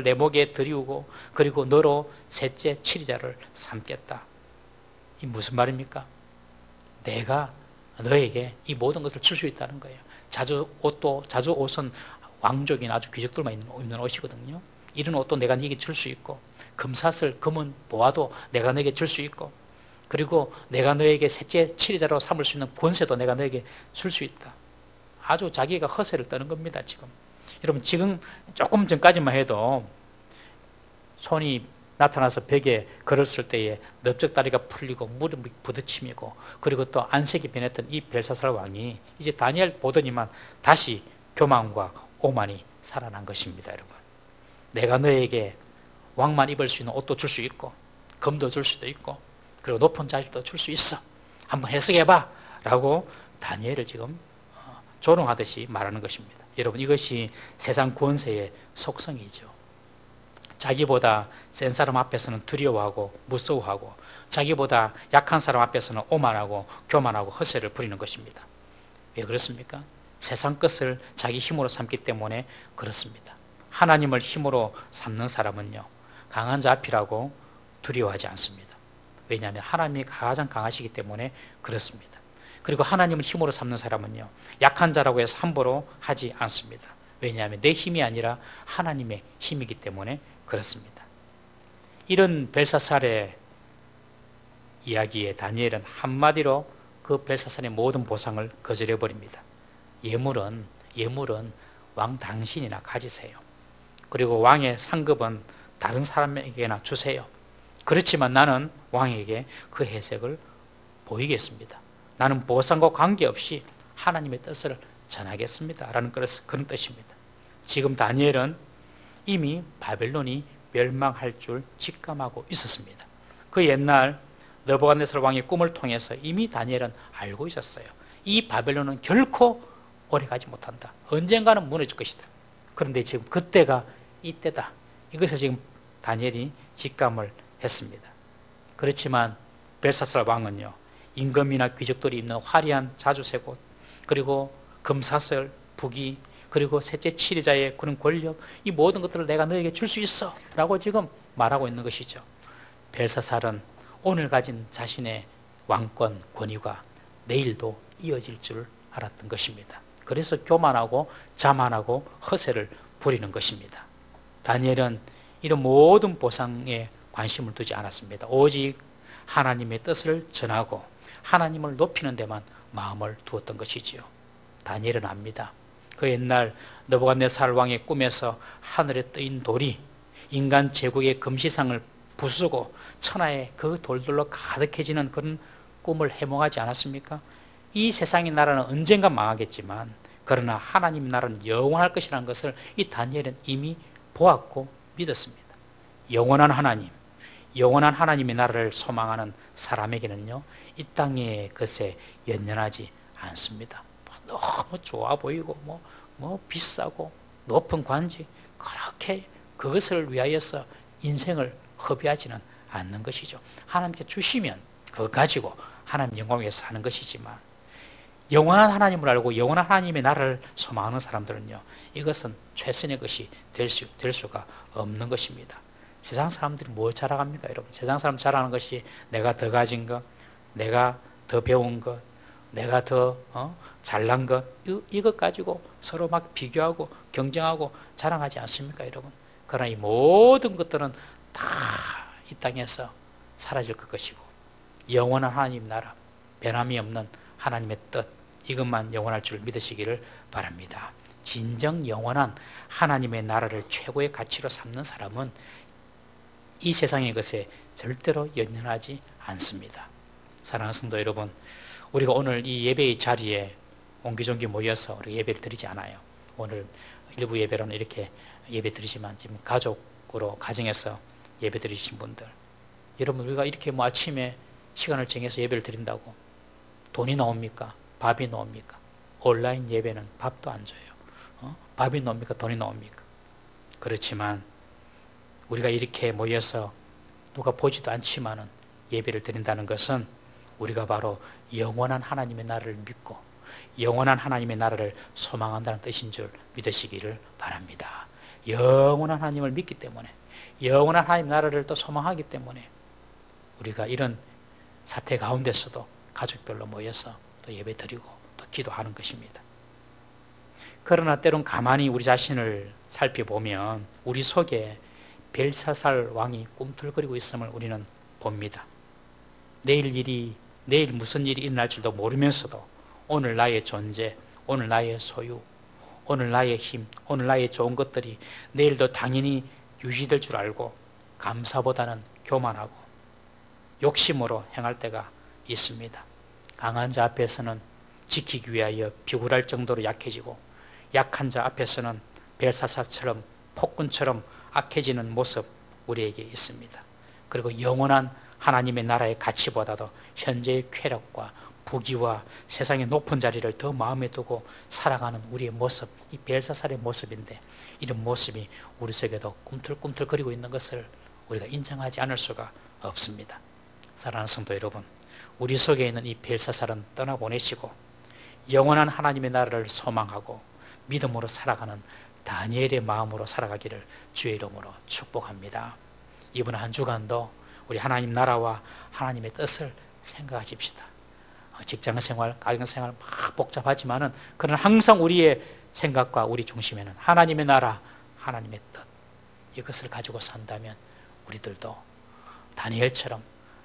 내 목에 들이우고 그리고 너로 셋째 치리자를 삼겠다. 이 무슨 말입니까? 내가 너에게 이 모든 것을 줄 수 있다는 거예요. 자주 옷은 왕족이나 아주 귀족들만 입는 옷이거든요. 이런 옷도 내가 네게 줄 수 있고, 금사슬, 금은 보아도 내가 너에게 줄 수 있고, 그리고 내가 너에게 셋째 치리자로 삼을 수 있는 권세도 내가 너에게 줄 수 있다. 아주 자기가 허세를 떠는 겁니다, 지금. 여러분, 지금 조금 전까지만 해도 손이 나타나서 벽에 걸었을 때에 넓적다리가 풀리고 무릎이 부딪힘이고 그리고 또 안색이 변했던 이 벨사살 왕이 이제 다니엘 보더니만 다시 교만과 오만이 살아난 것입니다, 여러분. 내가 너에게 왕만 입을 수 있는 옷도 줄 수 있고 금도 줄 수도 있고 그리고 높은 자리도 줄 수 있어. 한번 해석해봐 라고 다니엘을 지금 조롱하듯이 말하는 것입니다. 여러분, 이것이 세상 권세의 속성이죠. 자기보다 센 사람 앞에서는 두려워하고 무서워하고 자기보다 약한 사람 앞에서는 오만하고 교만하고 허세를 부리는 것입니다. 왜 그렇습니까? 세상 것을 자기 힘으로 삼기 때문에 그렇습니다. 하나님을 힘으로 삼는 사람은요, 강한 자 앞이라고 두려워하지 않습니다. 왜냐하면 하나님이 가장 강하시기 때문에 그렇습니다. 그리고 하나님을 힘으로 삼는 사람은요, 약한 자라고 해서 함부로 하지 않습니다. 왜냐하면 내 힘이 아니라 하나님의 힘이기 때문에 그렇습니다. 이런 벨사살의 이야기에 다니엘은 한마디로 그 벨사살의 모든 보상을 거절해 버립니다. 예물은 왕 당신이나 가지세요. 그리고 왕의 상급은 다른 사람에게나 주세요. 그렇지만 나는 왕에게 그 혜택을 보이겠습니다. 나는 보상과 관계없이 하나님의 뜻을 전하겠습니다 라는 그런 뜻입니다. 지금 다니엘은 이미 바벨론이 멸망할 줄 직감하고 있었습니다. 그 옛날 느부갓네살 왕의 꿈을 통해서 이미 다니엘은 알고 있었어요. 이 바벨론은 결코 오래가지 못한다. 언젠가는 무너질 것이다. 그런데 지금 그때가 이때다. 이것을 지금 다니엘이 직감을 했습니다. 그렇지만 벨사살 왕은요, 임금이나 귀족들이 입는 화려한 자주색옷, 그리고 금사슬, 부귀, 그리고 셋째 치리자의 그런 권력, 이 모든 것들을 내가 너에게 줄 수 있어 라고 지금 말하고 있는 것이죠. 벨사살은 오늘 가진 자신의 왕권, 권위가 내일도 이어질 줄 알았던 것입니다. 그래서 교만하고 자만하고 허세를 부리는 것입니다. 다니엘은 이런 모든 보상에 관심을 두지 않았습니다. 오직 하나님의 뜻을 전하고 하나님을 높이는 데만 마음을 두었던 것이지요. 다니엘은 압니다. 그 옛날 느부갓네살 왕의 꿈에서 하늘에 뜨인 돌이 인간 제국의 금시상을 부수고 천하에 그 돌들로 가득해지는 그런 꿈을 해몽하지 않았습니까? 이 세상의 나라는 언젠가 망하겠지만 그러나 하나님 나라는 영원할 것이라는 것을 이 다니엘은 이미 보았고 믿었습니다. 영원한 하나님의 나라를 소망하는 사람에게는요, 이 땅의 것에 연연하지 않습니다. 너무 좋아 보이고 뭐 비싸고 높은 관직, 그렇게 그것을 위하여서 인생을 허비하지는 않는 것이죠. 하나님께 주시면 그거 가지고 하나님 영광 위해서 사는 것이지만, 영원한 하나님을 알고 영원한 하나님의 나라를 소망하는 사람들은요, 이것은 최선의 것이 될 수가 없는 것입니다. 세상 사람들이 뭘 자랑합니까, 여러분? 세상 사람 자랑하는 것이 내가 더 가진 것, 내가 더 배운 것, 내가 더 잘난 것, 이것 가지고 서로 막 비교하고 경쟁하고 자랑하지 않습니까, 여러분? 그러나 이 모든 것들은 다 이 땅에서 사라질 것이고, 영원한 하나님 나라, 변함이 없는 하나님의 뜻, 이것만 영원할 줄 믿으시기를 바랍니다. 진정 영원한 하나님의 나라를 최고의 가치로 삼는 사람은 이 세상의 것에 절대로 연연하지 않습니다. 사랑하는 성도 여러분, 우리가 오늘 이 예배의 자리에 옹기종기 모여서 우리가 예배를 드리지 않아요. 오늘 일부 예배로는 이렇게 예배 드리지만 지금 가족으로 가정에서 예배 드리신 분들, 여러분, 우리가 이렇게 뭐 아침에 시간을 정해서 예배를 드린다고 돈이 나옵니까? 밥이 나옵니까? 온라인 예배는 밥도 안 줘요. 밥이 나옵니까? 돈이 나옵니까? 그렇지만 우리가 이렇게 모여서 누가 보지도 않지만은 예배를 드린다는 것은 우리가 바로 영원한 하나님의 나라를 믿고 영원한 하나님의 나라를 소망한다는 뜻인 줄 믿으시기를 바랍니다. 영원한 하나님을 믿기 때문에, 영원한 하나님 나라를 또 소망하기 때문에 우리가 이런 사태 가운데서도 가족별로 모여서 또 예배 드리고 또 기도하는 것입니다. 그러나 때론 가만히 우리 자신을 살펴보면 우리 속에 벨사살 왕이 꿈틀거리고 있음을 우리는 봅니다. 내일 무슨 일이 일어날 줄도 모르면서도 오늘 나의 존재, 오늘 나의 소유, 오늘 나의 힘, 오늘 나의 좋은 것들이 내일도 당연히 유지될 줄 알고 감사보다는 교만하고 욕심으로 행할 때가 있습니다. 강한 자 앞에서는 지키기 위하여 비굴할 정도로 약해지고, 약한 자 앞에서는 벨사살처럼 폭군처럼 악해지는 모습 우리에게 있습니다. 그리고 영원한 하나님의 나라의 가치보다도 현재의 쾌락과 부귀와 세상의 높은 자리를 더 마음에 두고 살아가는 우리의 모습, 이 벨사살의 모습인데, 이런 모습이 우리 속에도 꿈틀꿈틀거리고 있는 것을 우리가 인정하지 않을 수가 없습니다. 사랑하는 성도 여러분, 우리 속에 있는 이 벨사살은 떠나보내시고 영원한 하나님의 나라를 소망하고 믿음으로 살아가는 다니엘의 마음으로 살아가기를 주의 이름으로 축복합니다. 이번 한 주간도 우리 하나님 나라와 하나님의 뜻을 생각하십시다. 직장생활, 가정생활 막 복잡하지만은 그러나 항상 우리의 생각과 우리 중심에는 하나님의 나라, 하나님의 뜻, 이것을 가지고 산다면 우리들도 다니엘처럼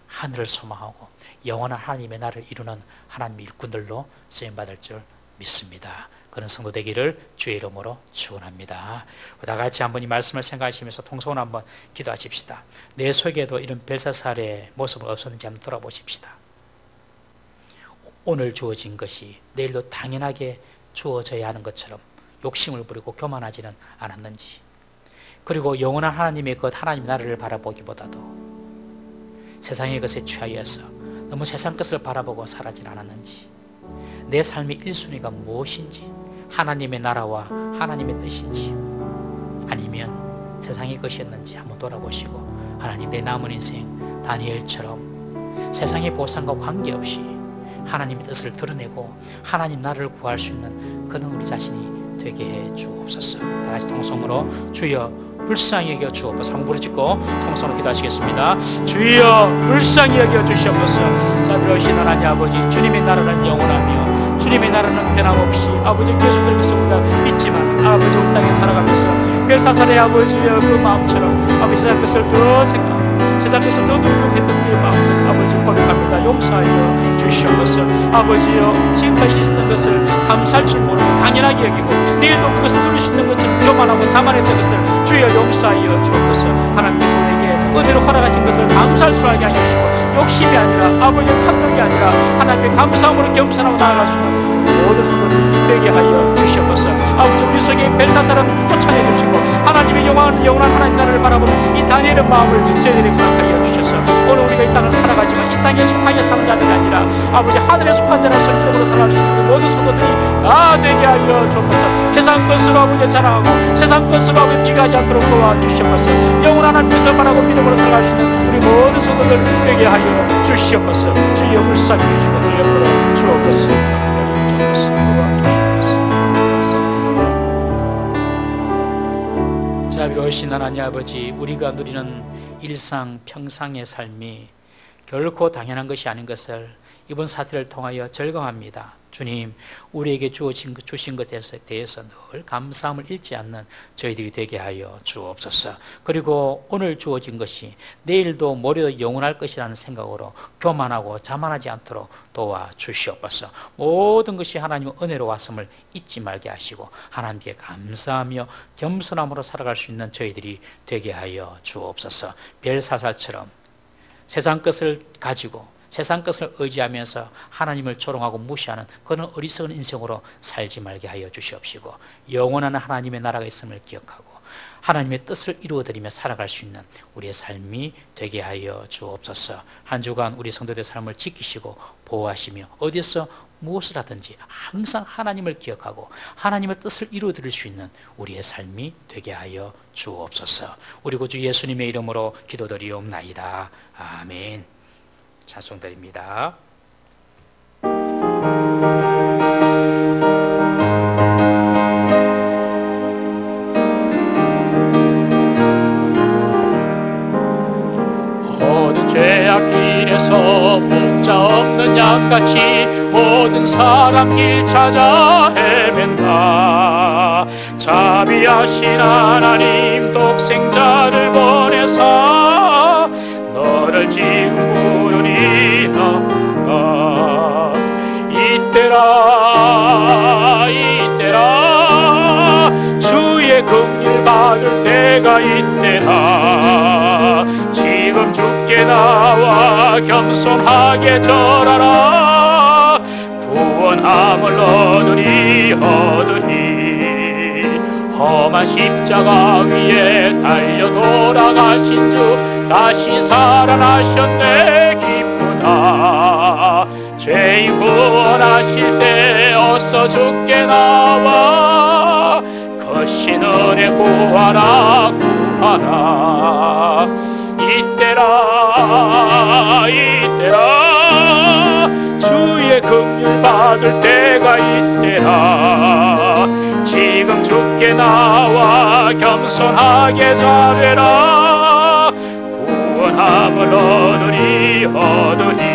하늘을 소망하고 영원한 하나님의 나라를 이루는 하나님의 일꾼들로 쓰임받을 줄 믿습니다. 그런 성도 되기를 주의 이름으로 축원합니다. 다 같이 한번 이 말씀을 생각하시면서 통성으로 한번 기도하십시다. 내 속에도 이런 벨사살의 모습은 없었는지 한번 돌아보십시다. 오늘 주어진 것이 내일도 당연하게 주어져야 하는 것처럼 욕심을 부리고 교만하지는 않았는지, 그리고 영원한 하나님의 것, 하나님 나라를 바라보기보다도 세상의 것에 취하여서 너무 세상 것을 바라보고 살아진 않았는지, 내 삶의 1순위가 무엇인지, 하나님의 나라와 하나님의 뜻인지, 아니면 세상의 것이었는지 한번 돌아보시고 하나님, 내 남은 인생 다니엘처럼 세상의 보상과 관계없이 하나님의 뜻을 드러내고 하나님 나라를 구할 수 있는 그런 우리 자신이 되게 해 주옵소서. 다 같이 통성으로 주여 불쌍히 여겨 주옵소서. 한번 부르짖고 통성으로 기도하시겠습니다. 주여 불쌍히 여겨 주시옵소서. 자비로우신 하나님 아버지, 주님의 나라는 영원하며 주님의 나라는 변함없이 아버지 계속될 것을 우리가 믿지만, 아버지 우리 땅에 살아가면서 벨사살의 아버지의 그 마음처럼 아버지 세상 것을 더 생각하고 세상 것을 더 누리려고 했던 우리의 마음을 아버지 고백합니다. 용서하여 주시옵소서. 아버지여, 지금까지 있었던 것을 감사할 줄 모르고 당연하게 여기고 내일도 그것을 누릴 수 있는 것처럼 교만하고 자만했던 것을 주여 용서하여 주옵소서. 하나님께서 우리에게 은혜로 허락하신 것을 감사할 줄 알게 하여 주시고, 욕심이 아니라 아버지의 탐욕이 아니라 하나님의 감사함으로 겸손하고 나아갈 수 있는 모든 성도들 되게 하여 주시옵소서. 아버지, 우리 속에 벨사살은 쫓아내 주시고 하나님의 영원한 하나님 나라를 바라보는 이 다니엘의 마음을 저희들에게 허락하여 주셔서 오늘 우리가 이 땅을 살아가지만 이 땅에 속하여 사는 자들이 아니라 아버지 하늘에 속한 자라서 이름으로 살아갈 수 있는 모든 성도들이 다 되게 하여 주옵소서. 세상 것으로 아버지 자랑하고 세상 것으로 아버지 비가지 않도록 도와주시옵소서. 영원한 하나님께서 바라고 믿음으로 살아갈 수 있는 우리 모든 성도들 되게 하여 주시옵소서. 주여 불쌍히 여기시고 늘 옆으로 주옵소서. 자비로우신 하나님 아버지, 우리가 누리는 일상 평상의 삶이 결코 당연한 것이 아닌 것을 이번 사태를 통하여 절감합니다. 주님, 우리에게 주신 것에 대해서 늘 감사함을 잃지 않는 저희들이 되게 하여 주옵소서. 그리고 오늘 주어진 것이 내일도 모레도 영원할 것이라는 생각으로 교만하고 자만하지 않도록 도와주시옵소서. 모든 것이 하나님의 은혜로 왔음을 잊지 말게 하시고 하나님께 감사하며 겸손함으로 살아갈 수 있는 저희들이 되게 하여 주옵소서. 벨사살처럼 세상 것을 가지고 세상 것을 의지하면서 하나님을 조롱하고 무시하는 그런 어리석은 인생으로 살지 말게 하여 주시옵시고, 영원한 하나님의 나라가 있음을 기억하고 하나님의 뜻을 이루어드리며 살아갈 수 있는 우리의 삶이 되게 하여 주옵소서. 한 주간 우리 성도들의 삶을 지키시고 보호하시며 어디서 무엇을 하든지 항상 하나님을 기억하고 하나님의 뜻을 이루어드릴 수 있는 우리의 삶이 되게 하여 주옵소서. 우리 구주 예수님의 이름으로 기도드리옵나이다. 아멘. 찬송드립니다. 모든 죄악 길에서 목자 없는 양같이 모든 사람 길 찾아 헤맨다. 자비하신 하나님 독생자를 보내사 너를 지우려니 나가. 이때라 주의 긍휼 받을 때가 이때라. 지금 주께 나와 겸손하게 절하라. 구원함을 얻으니 험한 십자가 위에 달려 돌아가신 주 다시 살아나셨네. 기쁘다. 죄인 구원하실 때 어서 주께 나와 거신 은혜 구하라. 이때라 주의 긍휼 받을 때가 이때라. 지금 주께 나와 겸손하게 자뢰라. 구원함을 얻으리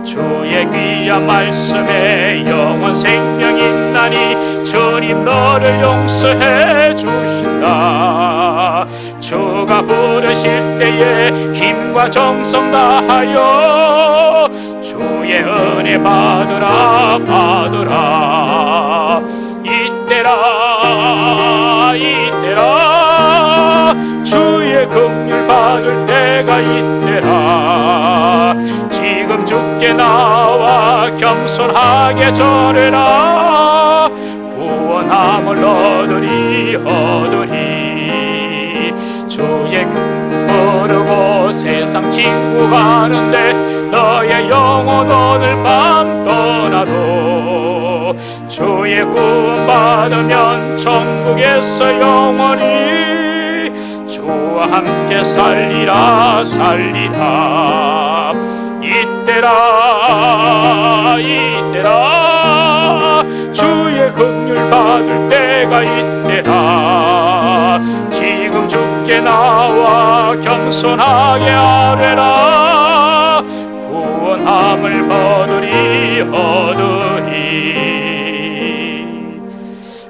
주의 귀한 말씀에 영원 생명이 있나니 주님 너를 용서해 주신다. 주가 부르실 때에 힘과 정성 다하여 주의 은혜 받으라 받으라. 이때라 주의 긍휼 받을 때가 이때라. 지금 주께 나와 겸손하게 절해라. 구원함을 얻으리 주의 모르고 세상 친구 가는데 너의 영혼 오늘 밤 떠나도 주의 구원 받으면 천국에서 영원히 주와 함께 살리라. 이때라 주의 긍휼 받을 때가 이때라. 지금 주께 나와 겸손하게 아뢰라. 구원함을 얻으리.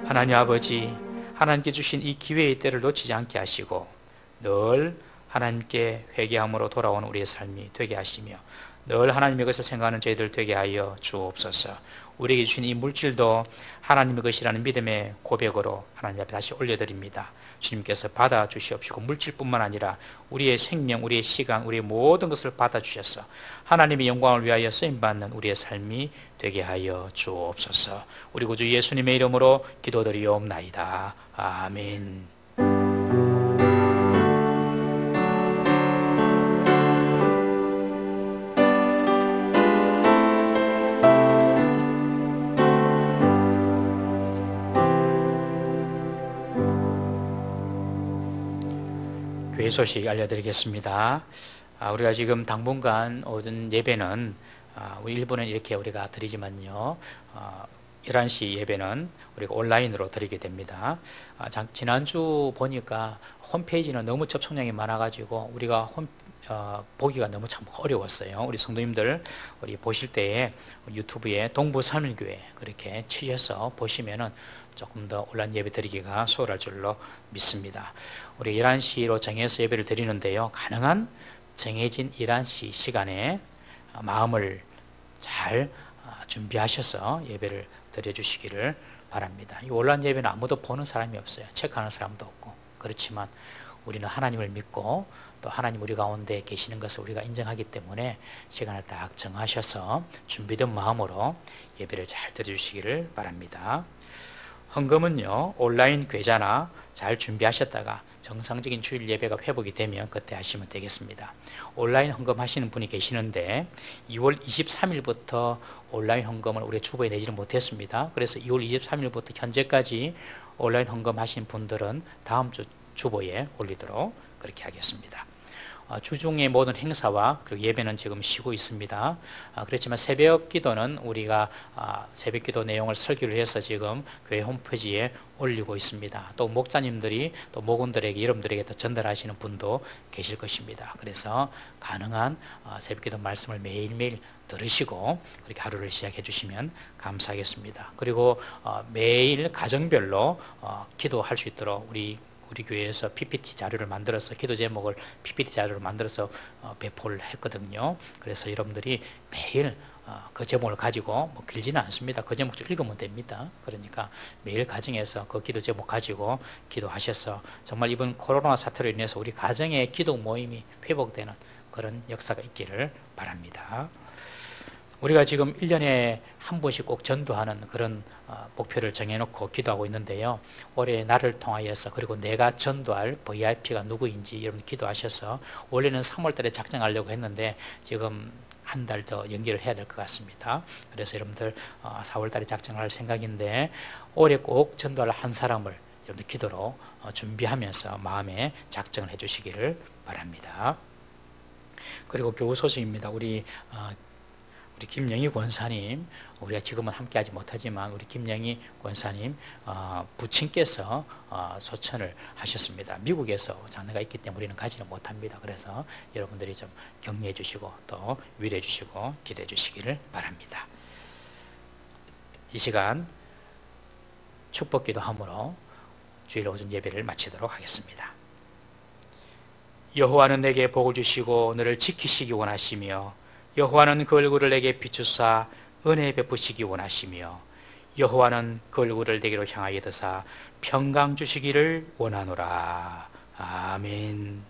하나님 아버지, 하나님께 주신 이 기회의 때를 놓치지 않게 하시고 늘 하나님께 회개함으로 돌아오는 우리의 삶이 되게 하시며 늘 하나님의 것을 생각하는 저희들 되게 하여 주옵소서. 우리에게 주신 이 물질도 하나님의 것이라는 믿음의 고백으로 하나님 앞에 다시 올려드립니다. 주님께서 받아주시옵시고 물질뿐만 아니라 우리의 생명, 우리의 시간, 우리의 모든 것을 받아주셔서 하나님의 영광을 위하여 쓰임받는 우리의 삶이 되게 하여 주옵소서. 우리 구주 예수님의 이름으로 기도드리옵나이다. 아멘. 교회 소식 알려드리겠습니다. 우리가 지금 당분간 오전 예배는 우리 일부는 이렇게 우리가 드리지만요, 11시 예배는 우리가 온라인으로 드리게 됩니다. 지난주 보니까 홈페이지는 너무 접속량이 많아가지고 우리가 보기가 너무 참 어려웠어요. 우리 성도님들 우리 보실 때에 유튜브에 동부산울교회 그렇게 치셔서 보시면은 조금 더 온라인 예배 드리기가 수월할 줄로 믿습니다. 우리 11시로 정해서 예배를 드리는데요, 가능한 정해진 11시 시간에 마음을 잘 준비하셔서 예배를 드려주시기를 바랍니다. 이 온라인 예배는 아무도 보는 사람이 없어요. 체크하는 사람도 없고. 그렇지만 우리는 하나님을 믿고 또 하나님 우리 가운데 계시는 것을 우리가 인정하기 때문에 시간을 딱 정하셔서 준비된 마음으로 예배를 잘 드려주시기를 바랍니다. 헌금은요, 온라인 계좌나 잘 준비하셨다가 정상적인 주일 예배가 회복이 되면 그때 하시면 되겠습니다. 온라인 헌금 하시는 분이 계시는데 2월 23일부터 온라인 헌금을 우리 주보에 내지는 못했습니다. 그래서 2월 23일부터 현재까지 온라인 헌금 하신 분들은 다음 주 주보에 올리도록 그렇게 하겠습니다. 주중의 모든 행사와 그리고 예배는 지금 쉬고 있습니다. 그렇지만 새벽 기도는 우리가 새벽 기도 내용을 설교를 해서 지금 교회 홈페이지에 올리고 있습니다. 또 목자님들이 또 목원들에게 여러분들에게 더 전달하시는 분도 계실 것입니다. 그래서 가능한 새벽 기도 말씀을 매일매일 들으시고 그렇게 하루를 시작해 주시면 감사하겠습니다. 그리고 매일 가정별로 기도할 수 있도록 우리 교회에서 PPT 자료를 만들어서 기도 제목을 PPT 자료를 만들어서 배포를 했거든요. 그래서 여러분들이 매일 그 제목을 가지고 길지는 않습니다. 그 제목 좀 읽으면 됩니다. 그러니까 매일 가정에서 그 기도 제목 가지고 기도하셔서 정말 이번 코로나 사태로 인해서 우리 가정의 기도 모임이 회복되는 그런 역사가 있기를 바랍니다. 우리가 지금 1년에 한 번씩 꼭 전도하는 그런 목표를 정해놓고 기도하고 있는데요, 올해 나를 통하여서 그리고 내가 전도할 VIP가 누구인지 여러분 기도하셔서 원래는 3월달에 작정하려고 했는데 지금 한 달 더 연기를 해야 될 것 같습니다. 그래서 여러분들 4월달에 작정할 생각인데 올해 꼭 전도할 한 사람을 여러분들 기도로 준비하면서 마음에 작정을 해주시기를 바랍니다. 그리고 교우 소식입니다. 우리 우리 김영희 권사님, 우리가 지금은 함께하지 못하지만 우리 김영희 권사님 부친께서 소천을 하셨습니다. 미국에서 장례가 있기 때문에 우리는 가지는 못합니다. 그래서 여러분들이 좀 격려해 주시고 또 위로해 주시고 기도해 주시기를 바랍니다. 이 시간 축복기도 함으로 주일 오전 예배를 마치도록 하겠습니다. 여호와는 내게 복을 주시고 너를 지키시기 원하시며 여호와는 그 얼굴을 내게 비추사 은혜 베푸시기 원하시며 여호와는 그 얼굴을 내게로 향하여 드사 평강 주시기를 원하노라. 아멘.